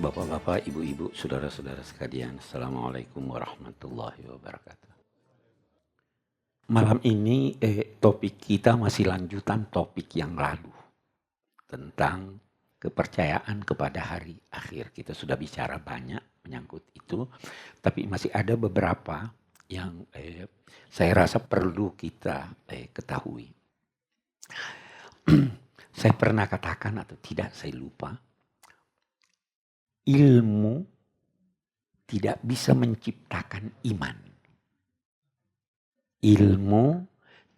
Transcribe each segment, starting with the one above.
Bapak-bapak, ibu-ibu, saudara-saudara sekalian, Assalamualaikum warahmatullahi wabarakatuh. Malam ini topik kita masih lanjutan topik yang lalu tentang kepercayaan kepada hari akhir. Kita sudah bicara banyak menyangkut itu, tapi masih ada beberapa yang saya rasa perlu kita ketahui. Saya pernah katakan atau tidak, saya lupa. Ilmu tidak bisa menciptakan iman. Ilmu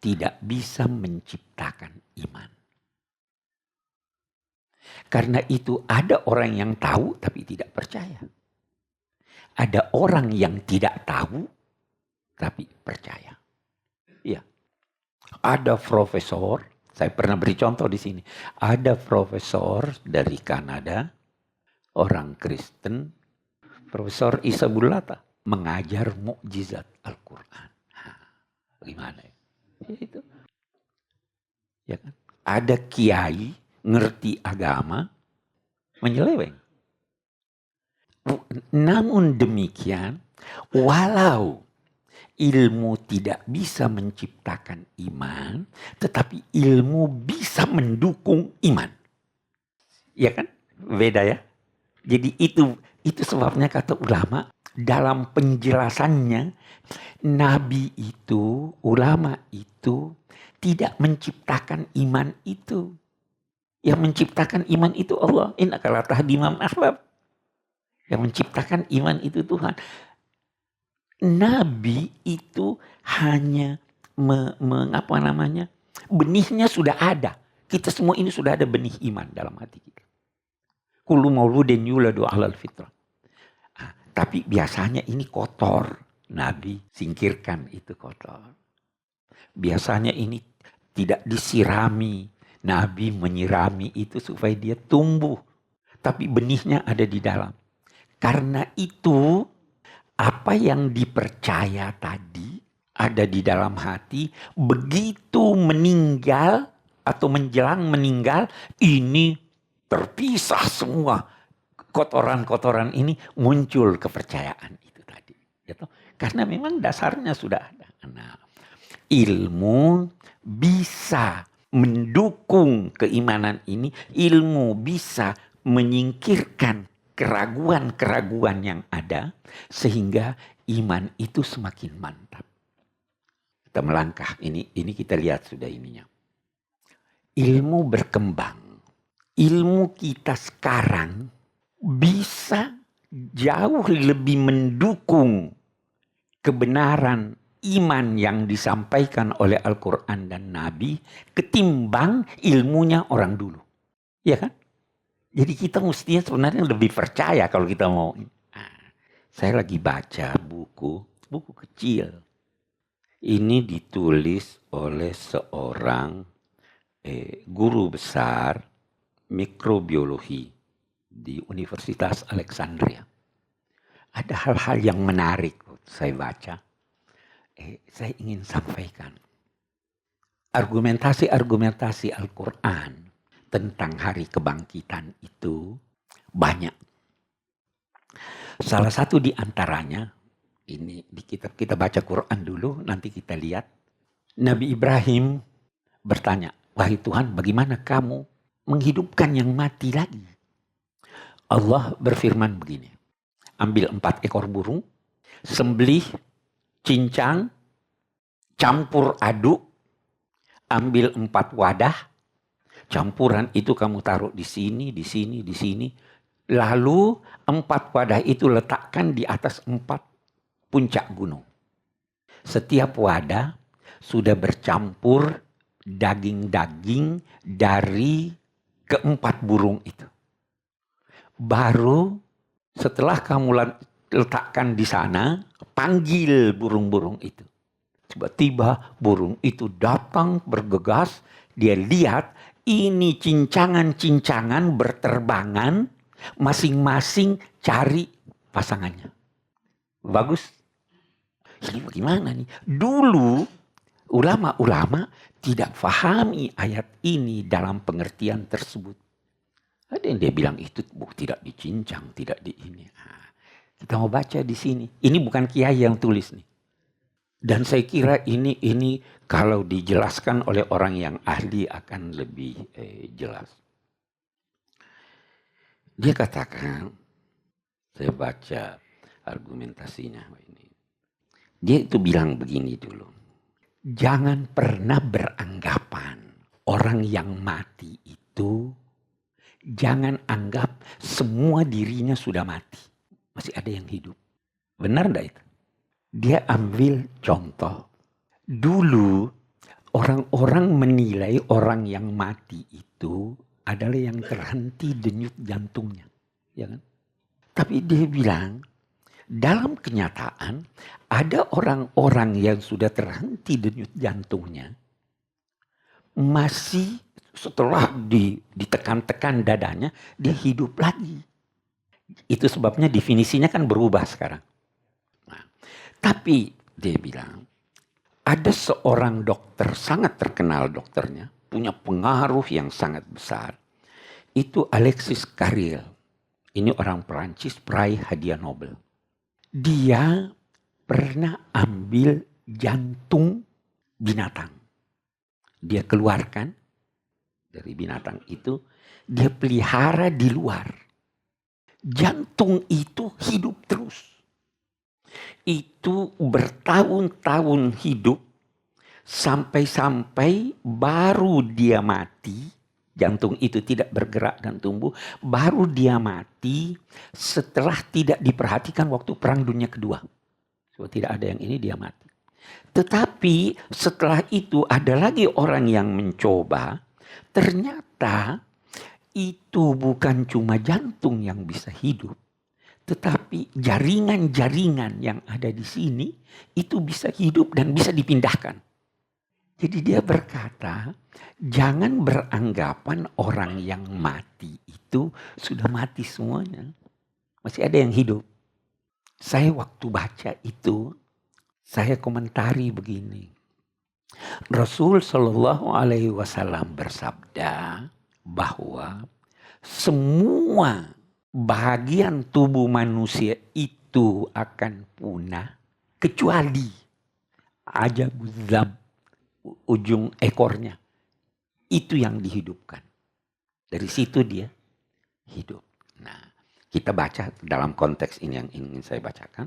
tidak bisa menciptakan iman. Karena itu ada orang yang tahu tapi tidak percaya. Ada orang yang tidak tahu tapi percaya. Ya. Ada profesor, saya pernah beri contoh di sini. Ada profesor dari Kanada, orang Kristen, Profesor Isa Bulata, mengajar mukjizat Al-Quran. Bagaimana ya? Itu. Ya kan? Ada kiai ngerti agama, menyeleweng. Namun demikian, walau ilmu tidak bisa menciptakan iman, tetapi ilmu bisa mendukung iman. Ya kan? Beda ya? Jadi itu sebabnya kata ulama dalam penjelasannya, nabi itu, ulama itu tidak menciptakan iman itu. Yang menciptakan iman itu Allah. Innaka la tahdi man ahbab. Yang menciptakan iman itu Tuhan. Nabi itu hanya benihnya sudah ada. Kita semua ini sudah ada benih iman dalam hati kita. Kullu mauludin yuladu alal fitrah. Tapi biasanya ini kotor. Nabi singkirkan itu kotor. Biasanya ini tidak disirami. Nabi menyirami itu supaya dia tumbuh. Tapi benihnya ada di dalam. Karena itu apa yang dipercaya tadi ada di dalam hati. Begitu meninggal atau menjelang meninggal ini terpisah semua kotoran-kotoran ini, muncul kepercayaan itu tadi. Gitu. Karena memang dasarnya sudah ada. Nah, ilmu bisa mendukung keimanan ini. Ilmu bisa menyingkirkan keraguan-keraguan yang ada. Sehingga iman itu semakin mantap. Kita melangkah. Ini kita lihat sudah ininya. Ilmu berkembang. Ilmu kita sekarang bisa jauh lebih mendukung kebenaran iman yang disampaikan oleh Al-Quran dan Nabi ketimbang ilmunya orang dulu. Ya kan? Jadi kita mestinya sebenarnya lebih percaya kalau kita mau. Saya lagi baca buku kecil. Ini ditulis oleh seorang guru besar mikrobiologi di Universitas Alexandria. Ada hal-hal yang menarik saya baca. Saya ingin sampaikan. Argumentasi Al-Quran tentang hari kebangkitan itu banyak. Salah satu di antaranya, ini di kitab kita baca Quran dulu, nanti kita lihat. Nabi Ibrahim bertanya, wahai Tuhan, bagaimana kamu menghidupkan yang mati lagi? Allah berfirman begini. Ambil 4 ekor burung, sembelih, cincang, campur aduk, ambil 4 wadah, campuran itu kamu taruh di sini, di sini, di sini. Lalu 4 wadah itu letakkan di atas 4 puncak gunung. Setiap wadah sudah bercampur daging-daging dari ke-4 burung itu. Baru setelah kamu letakkan di sana, panggil burung-burung itu. Tiba-tiba burung itu datang bergegas, dia lihat ini cincangan-cincangan berterbangan, masing-masing cari pasangannya. Bagus. Ini bagaimana nih? Dulu ulama-ulama tidak fahami ayat ini dalam pengertian tersebut. Ada yang dia bilang itu tidak dicincang, tidak di ini. Nah, kita mau baca di sini. Ini bukan kiai yang tulis nih. Dan saya kira ini kalau dijelaskan oleh orang yang ahli akan lebih jelas. Dia katakan, saya baca argumentasinya ini. Dia itu bilang begini dulu. Jangan pernah beranggapan orang yang mati itu, jangan anggap semua dirinya sudah mati. Masih ada yang hidup. Benar enggak itu? Dia ambil contoh. Dulu orang-orang menilai orang yang mati itu adalah yang terhenti denyut jantungnya. Ya kan? Tapi dia bilang, dalam kenyataan ada orang-orang yang sudah terhenti denyut jantungnya. Masih setelah ditekan-tekan dadanya, dia hidup lagi. Itu sebabnya definisinya kan berubah sekarang. Nah, tapi dia bilang, ada seorang dokter, sangat terkenal dokternya, punya pengaruh yang sangat besar. Itu Alexis Carrel. Ini orang Perancis, peraih hadiah Nobel. Dia pernah ambil jantung binatang. Dia keluarkan dari binatang itu, dia pelihara di luar. Jantung itu hidup terus. Itu bertahun-tahun hidup sampai-sampai baru dia mati. Jantung itu tidak bergerak dan tumbuh. Baru dia mati setelah tidak diperhatikan waktu Perang Dunia Kedua. So, tidak ada yang ini, dia mati. Tetapi setelah itu ada lagi orang yang mencoba. Ternyata itu bukan cuma jantung yang bisa hidup. Tetapi jaringan-jaringan yang ada di sini itu bisa hidup dan bisa dipindahkan. Jadi dia berkata, jangan beranggapan orang yang mati itu sudah mati semuanya. Masih ada yang hidup. Saya waktu baca itu, saya komentari begini. Rasul Shallallahu Alaihi Wasallam bersabda bahwa semua bagian tubuh manusia itu akan punah kecuali ajabuzam, ujung ekornya. Itu yang dihidupkan. Dari situ dia hidup. Nah, kita baca dalam konteks ini yang ingin saya bacakan.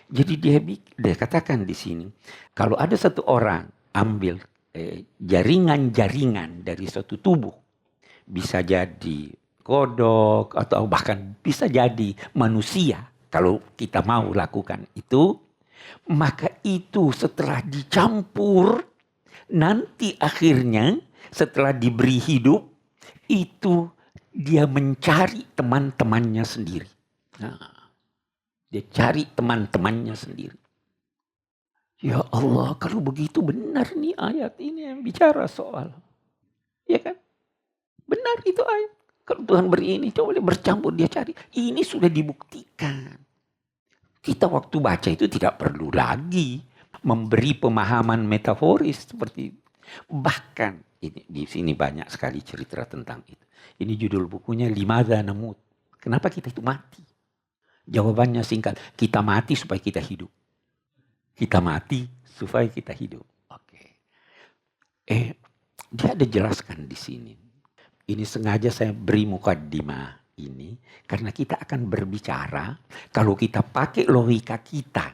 Jadi dia katakan di sini, kalau ada satu orang ambil jaringan-jaringan dari suatu tubuh, bisa jadi kodok atau bahkan bisa jadi manusia, kalau kita mau lakukan itu, maka itu setelah dicampur, nanti akhirnya setelah diberi hidup, itu dia mencari teman-temannya sendiri. Nah, dia cari teman-temannya sendiri. Ya Allah, kalau begitu benar nih ayat ini yang bicara soal. Ya kan? Benar itu ayat. Kalau Tuhan beri ini, coba dia bercampur, dia cari. Ini sudah dibuktikan. Kita waktu baca itu tidak perlu lagi memberi pemahaman metaforis seperti itu. Bahkan ini, di sini banyak sekali cerita tentang itu. Ini judul bukunya Limadza Namut. Kenapa kita itu mati? Jawabannya singkat, kita mati supaya kita hidup. Kita mati supaya kita hidup. Oke. Dia ada jelaskan di sini. Ini sengaja saya beri mukaddimah ini karena kita akan berbicara kalau kita pakai logika kita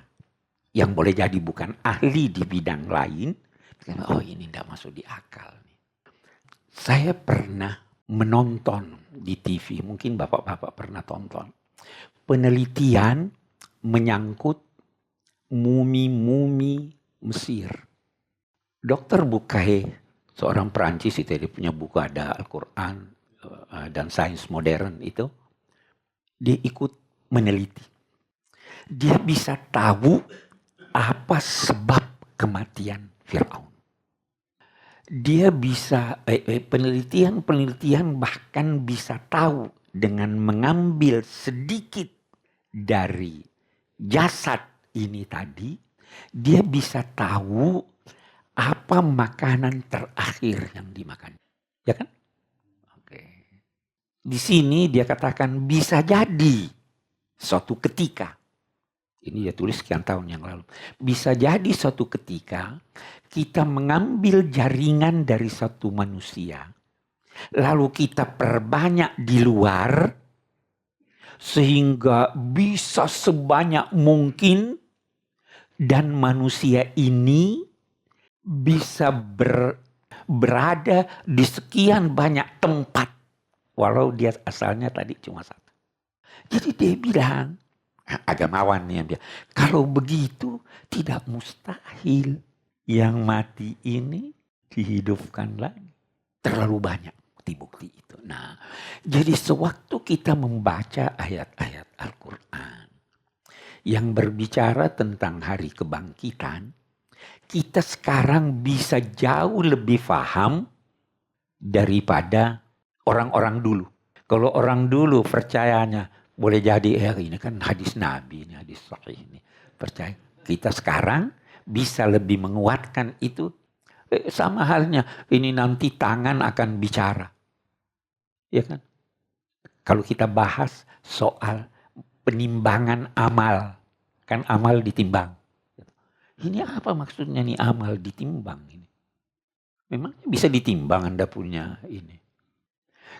yang boleh jadi bukan ahli di bidang lain. Oh, ini tidak masuk di akal. Saya pernah menonton di TV, mungkin bapak-bapak pernah tonton, penelitian menyangkut mumi-mumi Mesir. Dr. Bukai, seorang Perancis itu, dia punya buku ada Al-Quran dan sains modern itu. Dia ikut meneliti. Dia bisa tahu apa sebab kematian Fir'aun. Dia bisa, penelitian bahkan bisa tahu dengan mengambil sedikit dari jasad ini tadi, dia bisa tahu apa makanan terakhir yang dimakan. Ya kan? Oke. Di sini dia katakan bisa jadi suatu ketika. Ini dia tulis sekian tahun yang lalu. Bisa jadi suatu ketika kita mengambil jaringan dari satu manusia. Lalu kita perbanyak di luar. Sehingga bisa sebanyak mungkin. Dan manusia ini bisa berada di sekian banyak tempat. Walau dia asalnya tadi cuma satu. Jadi dia bilang, agamawan nih yang bilang, kalau begitu tidak mustahil yang mati ini dihidupkan lagi. Terlalu banyak bukti-bukti itu. Nah, jadi sewaktu kita membaca ayat-ayat Al-Quran yang berbicara tentang hari kebangkitan, kita sekarang bisa jauh lebih paham daripada orang-orang dulu. Kalau orang dulu percayanya boleh jadi ini kan hadis Nabi, ini hadis sahih ini. Percaya. Kita sekarang bisa lebih menguatkan itu. Sama halnya ini nanti tangan akan bicara. Ya kan? Kalau kita bahas soal penimbangan amal. Kan amal ditimbang. Ini apa maksudnya nih amal ditimbang ini? Memangnya bisa ditimbang Anda punya ini?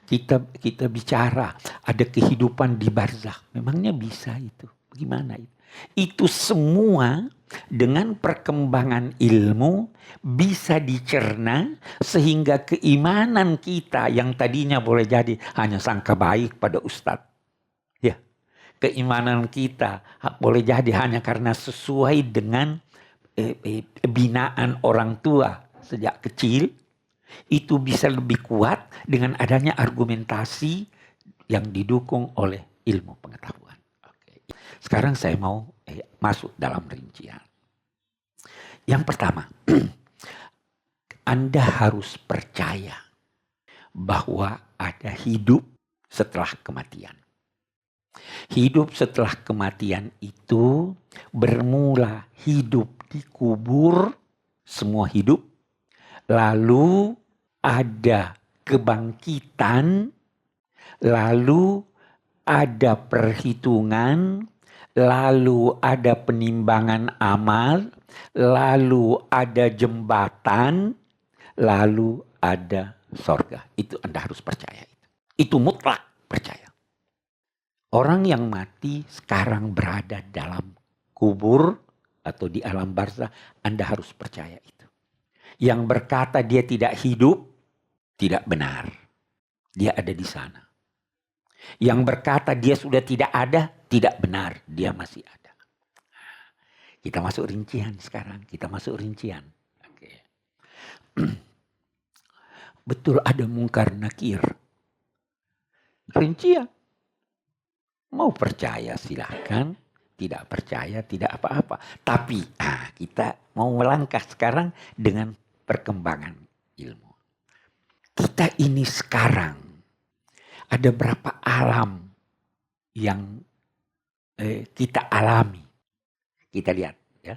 Kita bicara ada kehidupan di barzakh. Memangnya bisa itu? Gimana itu? Itu semua dengan perkembangan ilmu bisa dicerna sehingga keimanan kita yang tadinya boleh jadi hanya sangka baik pada ustadz. Ya, keimanan kita boleh jadi hanya karena sesuai dengan binaan orang tua sejak kecil. Itu bisa lebih kuat dengan adanya argumentasi yang didukung oleh ilmu pengetahuan. Oke. Sekarang saya mau masuk dalam rincian. Yang pertama, Anda harus percaya bahwa ada hidup setelah kematian. Hidup setelah kematian itu bermula hidup di kubur, semua hidup. Lalu ada kebangkitan, lalu ada perhitungan, lalu ada penimbangan amal, lalu ada jembatan, lalu ada sorga. Itu Anda harus percaya. Itu mutlak percaya. Orang yang mati sekarang berada dalam kubur atau di alam barzakh, Anda harus percaya itu. Yang berkata dia tidak hidup, tidak benar. Dia ada di sana. Yang berkata dia sudah tidak ada, tidak benar. Dia masih ada. Kita masuk rincian sekarang. Kita masuk rincian. Oke. Betul ada mungkar nakir. Rincian. Mau percaya silahkan. Tidak percaya tidak apa-apa. Tapi kita mau melangkah sekarang dengan perkembangan ilmu. Kita ini sekarang ada berapa alam yang kita alami. Kita lihat ya.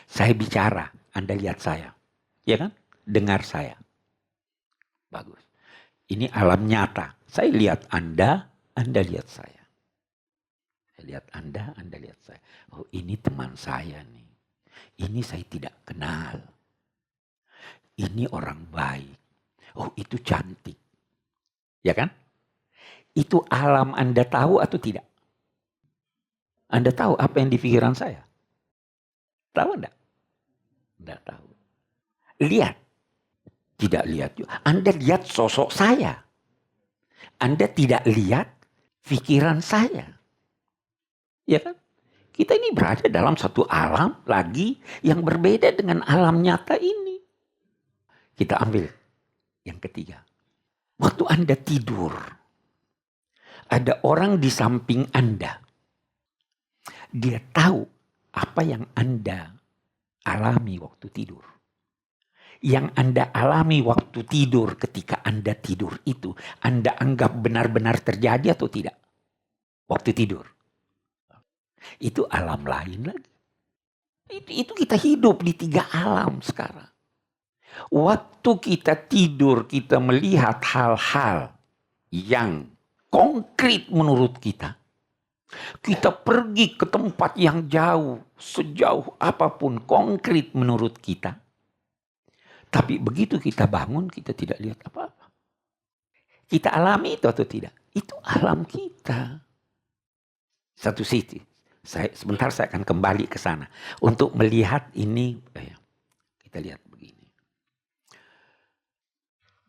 Saya bicara, Anda lihat saya. Ya kan? Dengar saya. Bagus. Ini alam nyata. Saya lihat Anda, Anda lihat saya. Saya lihat Anda lihat saya. Oh, ini teman saya nih. Ini saya tidak kenal. Ini orang baik. Oh, itu cantik. Ya kan? Itu alam Anda tahu atau tidak? Anda tahu apa yang di pikiran saya? Tahu enggak? Enggak tahu. Lihat. Tidak lihat juga. Anda lihat sosok saya. Anda tidak lihat pikiran saya. Ya kan? Kita ini berada dalam satu alam lagi yang berbeda dengan alam nyata ini. Kita ambil yang ketiga. Waktu Anda tidur, ada orang di samping Anda. Dia tahu apa yang Anda alami waktu tidur. Yang Anda alami waktu tidur ketika Anda tidur itu, Anda anggap benar-benar terjadi atau tidak? Waktu tidur. Itu alam lain lagi. Itu kita hidup di 3 alam sekarang. Waktu kita tidur, kita melihat hal-hal yang konkret menurut kita. Kita pergi ke tempat yang jauh, sejauh apapun konkret menurut kita. Tapi begitu kita bangun, kita tidak lihat apa-apa. Kita alami itu atau tidak? Itu alam kita. Satu sisi. Sebentar saya akan kembali ke sana. Untuk melihat ini, kita lihat begini.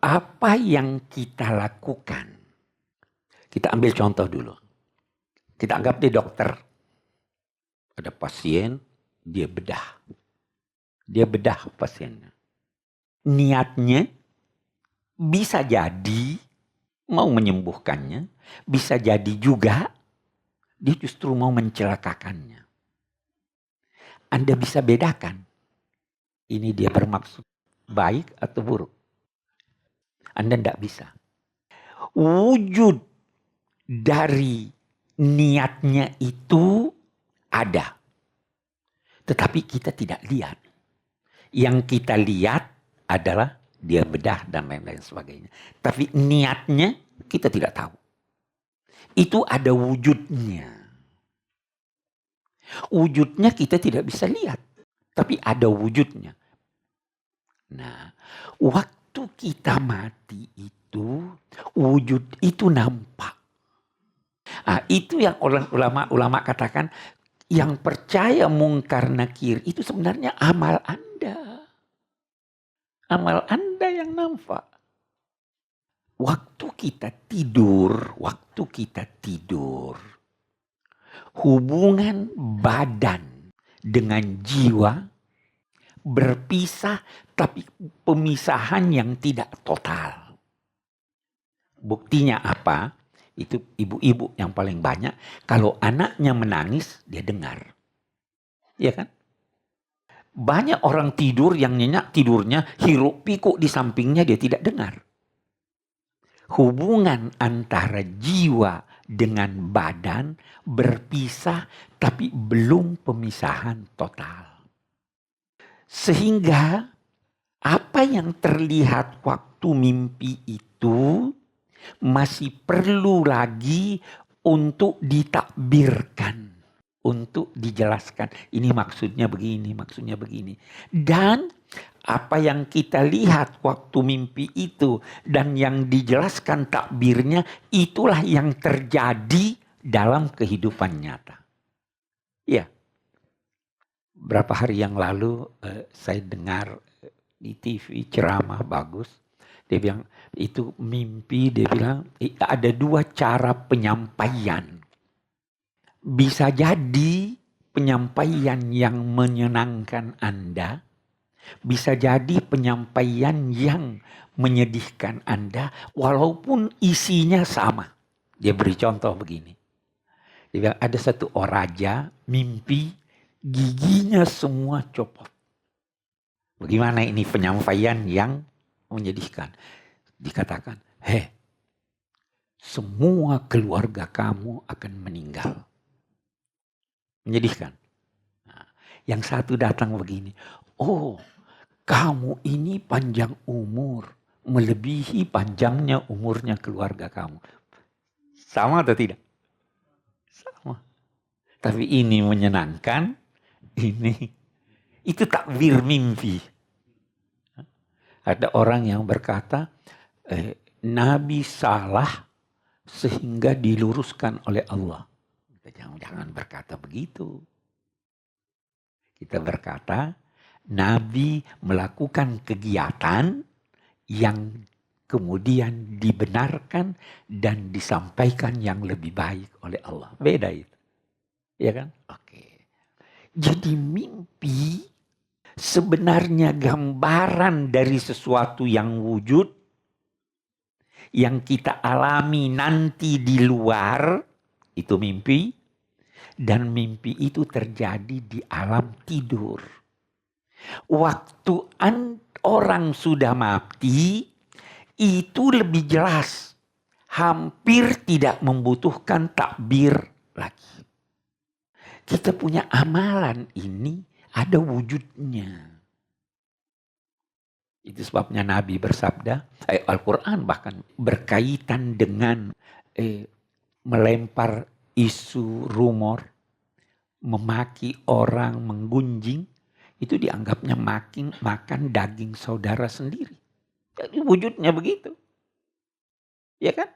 Apa yang kita lakukan? Kita ambil contoh dulu. Kita anggap dia dokter. Ada pasien, dia bedah. Dia bedah pasiennya. Niatnya bisa jadi mau menyembuhkannya. Bisa jadi juga dia justru mau mencelakakannya. Anda bisa bedakan. Ini dia bermaksud baik atau buruk. Anda tidak bisa. Wujud dari niatnya itu ada. Tetapi kita tidak lihat. Yang kita lihat adalah dia bedah dan lain-lain sebagainya. Tapi niatnya kita tidak tahu. Itu ada wujudnya. Wujudnya kita tidak bisa lihat. Tapi ada wujudnya. Nah, waktu kita mati itu, wujud itu nampak. Nah, itu yang ulama katakan, yang percaya mungkar nakir itu sebenarnya amal Anda. Amal Anda yang nampak. Waktu kita tidur, hubungan badan dengan jiwa berpisah, tapi pemisahan yang tidak total. Buktinya apa? Itu ibu-ibu yang paling banyak. Kalau anaknya menangis, dia dengar. Iya kan? Banyak orang tidur yang nyenyak tidurnya, hiruk pikuk di sampingnya dia tidak dengar. Hubungan antara jiwa dengan badan berpisah, tapi belum pemisahan total. Sehingga apa yang terlihat waktu mimpi itu masih perlu lagi untuk ditakbirkan, untuk dijelaskan. Ini maksudnya begini, maksudnya begini. Dan apa yang kita lihat waktu mimpi itu dan yang dijelaskan takbirnya, itulah yang terjadi dalam kehidupan nyata. Ya, berapa hari yang lalu saya dengar di TV ceramah bagus. Dia bilang, itu mimpi, dia bilang ada dua cara penyampaian. Bisa jadi penyampaian yang menyenangkan Anda. Bisa jadi penyampaian yang menyedihkan Anda. Walaupun isinya sama. Dia beri contoh begini. Dia bilang, ada satu raja mimpi giginya semua copot. Bagaimana ini penyampaian yang menyedihkan? Dikatakan, semua keluarga kamu akan meninggal. Menyedihkan. Nah, yang satu datang begini, kamu ini panjang umur, melebihi panjangnya umurnya keluarga kamu. Sama atau tidak? Sama. Tapi ini menyenangkan, itu takbir mimpi. Ada orang yang berkata, Nabi salah sehingga diluruskan oleh Allah. Kita jangan berkata begitu. Kita berkata, Nabi melakukan kegiatan yang kemudian dibenarkan dan disampaikan yang lebih baik oleh Allah. Beda itu. Ya kan? Oke. Jadi mimpi sebenarnya gambaran dari sesuatu yang wujud, yang kita alami nanti di luar, itu mimpi. Dan mimpi itu terjadi di alam tidur. Waktu orang sudah mati, itu lebih jelas. Hampir tidak membutuhkan takbir lagi. Kita punya amalan ini ada wujudnya. Itu sebabnya Nabi bersabda, Al-Quran bahkan berkaitan dengan melempar isu rumor, memaki orang, menggunjing, itu dianggapnya makan daging saudara sendiri. Jadi wujudnya begitu. Ya kan?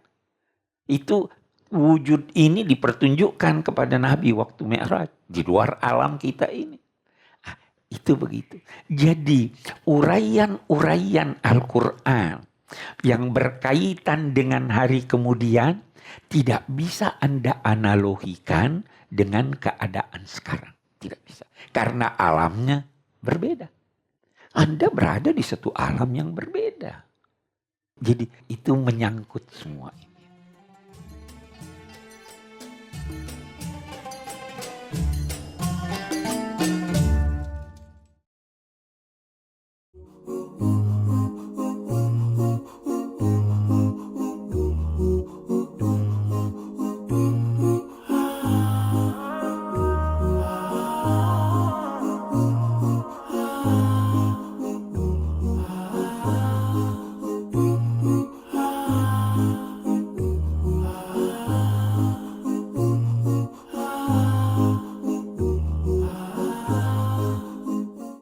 Itu wujud ini dipertunjukkan kepada Nabi waktu Mi'raj. Di luar alam kita ini. Itu begitu. Jadi uraian-uraian Al-Quran yang berkaitan dengan hari kemudian tidak bisa Anda analogikan dengan keadaan sekarang. Tidak bisa. Karena alamnya berbeda. Anda berada di satu alam yang berbeda. Jadi itu menyangkut semua ini.